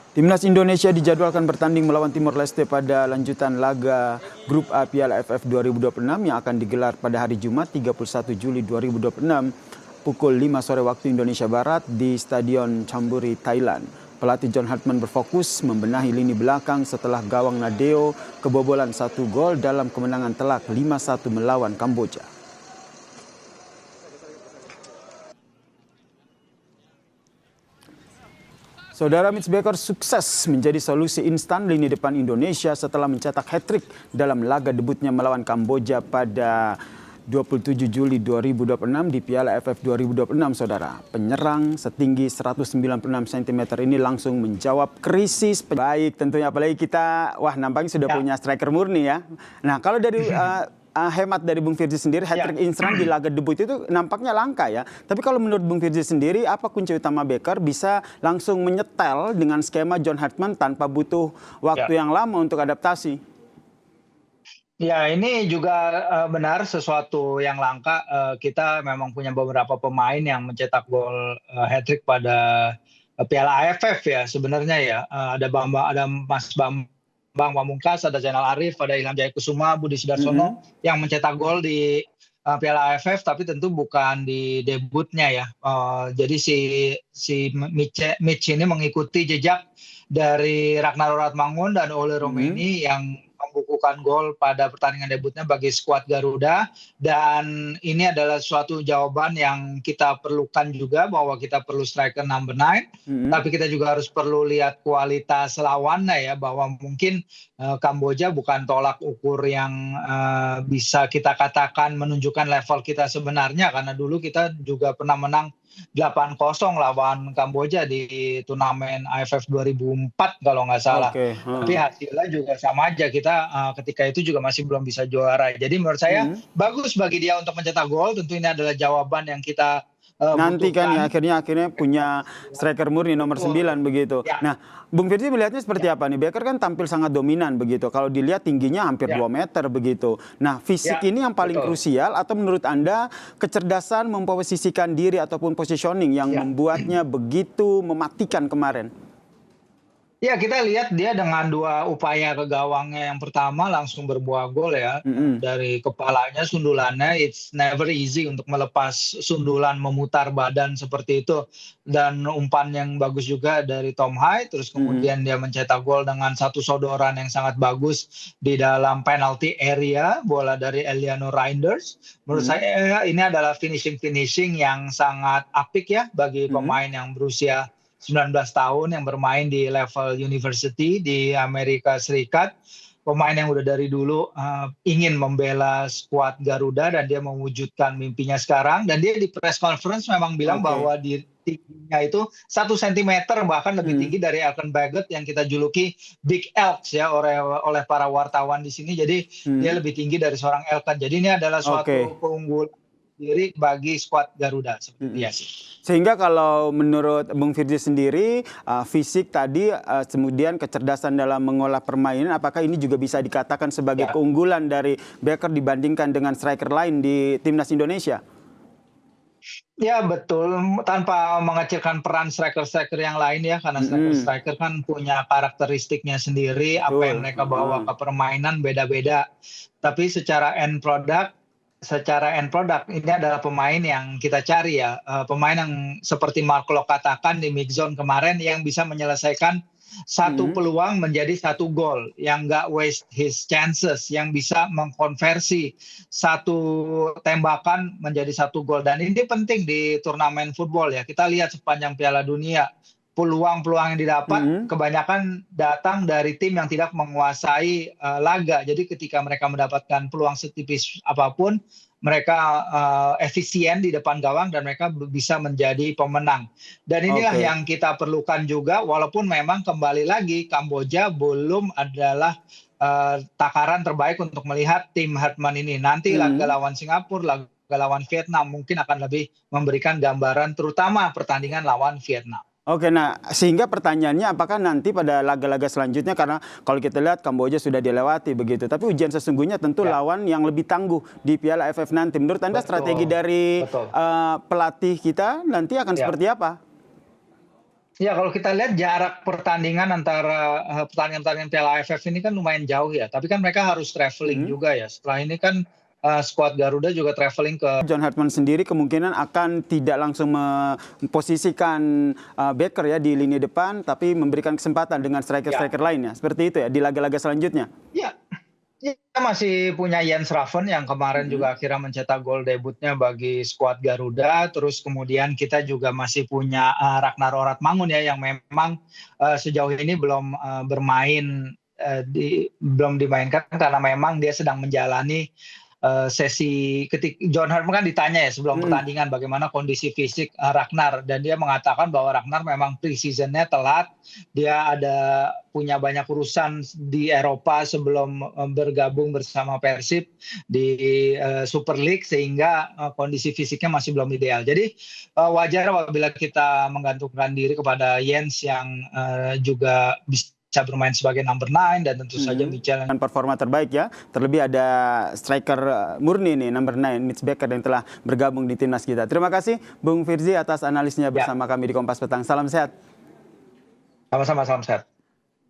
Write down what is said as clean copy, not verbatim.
Timnas Indonesia dijadwalkan bertanding melawan Timor Leste pada lanjutan laga Grup A Piala AFF 2026 yang akan digelar pada hari Jumat 31 Juli 2026 pukul 5 sore waktu Indonesia Barat di Stadion Chonburi, Thailand. Pelatih John Hartman berfokus membenahi lini belakang setelah gawang Nadeo kebobolan 1 gol dalam kemenangan telak 5-1 melawan Kamboja. Saudara, Mitch Baker sukses menjadi solusi instan lini depan Indonesia setelah mencetak hat-trick dalam laga debutnya melawan Kamboja pada 27 Juli 2026 di Piala AFF 2026, saudara. Penyerang setinggi 196 cm ini langsung menjawab krisis. Baik, tentunya apalagi kita, nampaknya sudah punya striker murni ya. Nah, kalau dari hemat dari Bung Firji sendiri, hat-trick instan di laga debut itu nampaknya langka ya. Tapi kalau menurut Bung Firji sendiri, apa kunci utama Baker bisa langsung menyetel dengan skema John Hartman tanpa butuh waktu yang lama untuk adaptasi? Ya, ini juga benar sesuatu yang langka. Kita memang punya beberapa pemain yang mencetak gol hat-trick pada Piala AFF ya sebenarnya ya. Ada Mas Bambang Pamungkas, ada Zainal Arif, ada Ilham Jaya Kusuma, Budi Sudarsono yang mencetak gol di Piala AFF, tapi tentu bukan di debutnya ya. Jadi si Mitch ini mengikuti jejak dari Ragnar Ratmangun dan Ole Romeni yang membukukan gol pada pertandingan debutnya bagi skuad Garuda, dan ini adalah suatu jawaban yang kita perlukan juga, bahwa kita perlu striker number 9, tapi kita juga harus perlu lihat kualitas lawannya ya, bahwa mungkin Kamboja bukan tolak ukur yang bisa kita katakan menunjukkan level kita sebenarnya, karena dulu kita juga pernah menang 8-0 lawan Kamboja di turnamen AFF 2004 kalau nggak salah. Tapi hasilnya juga sama aja, kita ketika itu juga masih belum bisa juara. Jadi menurut saya bagus bagi dia untuk mencetak gol. Tentu ini adalah jawaban yang kita nanti kan ya, butuhkan. akhirnya punya striker murni nomor 9 begitu. Ya. Nah, Bung Firji melihatnya seperti apa nih? Baker kan tampil sangat dominan begitu. Kalau dilihat tingginya hampir 2 meter begitu. Nah, fisik ini yang paling krusial, atau menurut Anda kecerdasan memposisikan diri ataupun positioning yang membuatnya begitu mematikan kemarin? Ya, kita lihat dia dengan 2 upaya ke gawangnya. Yang pertama langsung berbuah gol ya. Dari kepalanya, sundulannya, it's never easy untuk melepas sundulan memutar badan seperti itu. Dan umpan yang bagus juga dari Tom Hai. Terus kemudian dia mencetak gol dengan satu sodoran yang sangat bagus di dalam penalty area, bola dari Eliano Reinders. Menurut saya ini adalah finishing yang sangat apik ya bagi pemain yang berusia 19 tahun yang bermain di level university di Amerika Serikat. Pemain yang udah dari dulu ingin membela skuad Garuda, dan dia mewujudkan mimpinya sekarang. Dan dia di press conference memang bilang bahwa di tingginya itu 1 cm, bahkan lebih tinggi dari Elkan Baggett yang kita juluki Big Elks ya oleh para wartawan di sini. Jadi dia lebih tinggi dari seorang Elkan. Jadi ini adalah suatu keunggulan diri bagi skuad Garuda seperti sih. Sehingga kalau menurut Bung Firji sendiri, fisik tadi, kemudian kecerdasan dalam mengolah permainan, apakah ini juga bisa dikatakan sebagai keunggulan dari Baker dibandingkan dengan striker lain di timnas Indonesia? Ya betul, tanpa mengecilkan peran striker-striker yang lain ya, karena striker-striker kan punya karakteristiknya sendiri, apa yang mereka bawa ke permainan beda-beda. Tapi secara end product ini adalah pemain yang kita cari ya, pemain yang seperti Mark Locke katakan di mix zone kemarin, yang bisa menyelesaikan satu peluang menjadi 1 gol, yang nggak waste his chances, yang bisa mengkonversi satu tembakan menjadi 1 gol. Dan ini penting di turnamen football ya. Kita lihat sepanjang Piala Dunia, peluang-peluang yang didapat kebanyakan datang dari tim yang tidak menguasai laga. Jadi ketika mereka mendapatkan peluang setipis apapun, mereka efisien di depan gawang dan mereka bisa menjadi pemenang. Dan inilah yang kita perlukan juga, walaupun memang kembali lagi Kamboja belum adalah takaran terbaik untuk melihat tim Hartman ini. Nanti laga lawan Singapura, laga lawan Vietnam mungkin akan lebih memberikan gambaran, terutama pertandingan lawan Vietnam. Oke, nah sehingga pertanyaannya apakah nanti pada laga-laga selanjutnya, karena kalau kita lihat Kamboja sudah dilewati begitu, tapi ujian sesungguhnya tentu lawan yang lebih tangguh di Piala AFF nanti. Menurut Anda strategi dari pelatih kita nanti akan seperti apa? Ya, kalau kita lihat jarak pertandingan antara pertandingan-pertandingan Piala AFF ini kan lumayan jauh ya. Tapi kan mereka harus traveling Mhm. juga ya. Setelah ini kan skuad Garuda juga traveling ke. John Hartman sendiri kemungkinan akan tidak langsung memposisikan Becker ya di lini depan, tapi memberikan kesempatan dengan Ya, striker-striker lainnya. Seperti itu ya di laga-laga selanjutnya. ya, kita masih punya Jens Raven yang kemarin Mhm. juga akhirnya mencetak gol debutnya bagi skuad Garuda. Terus kemudian kita juga masih punya Ragnar Oratmangun ya yang memang sejauh ini belum bermain belum dimainkan karena memang dia sedang menjalani sesi John Hartman kan ditanya ya sebelum Mhm. pertandingan bagaimana kondisi fisik Ragnar dan dia mengatakan bahwa Ragnar memang pre-seasonnya telat, dia punya banyak urusan di Eropa sebelum bergabung bersama Persib di Super League sehingga kondisi fisiknya masih belum ideal. Jadi wajar apabila kita menggantungkan diri kepada Jens yang juga bisa bermain sebagai number 9 dan tentu saja Mhm. Michel. Dan performa terbaik ya. Terlebih ada striker murni nih number 9 Mitch Becker yang telah bergabung di timnas kita. Terima kasih Bung Firzi atas analisnya Ya, bersama kami di Kompas Petang. Salam sehat. sama-sama, salam sehat.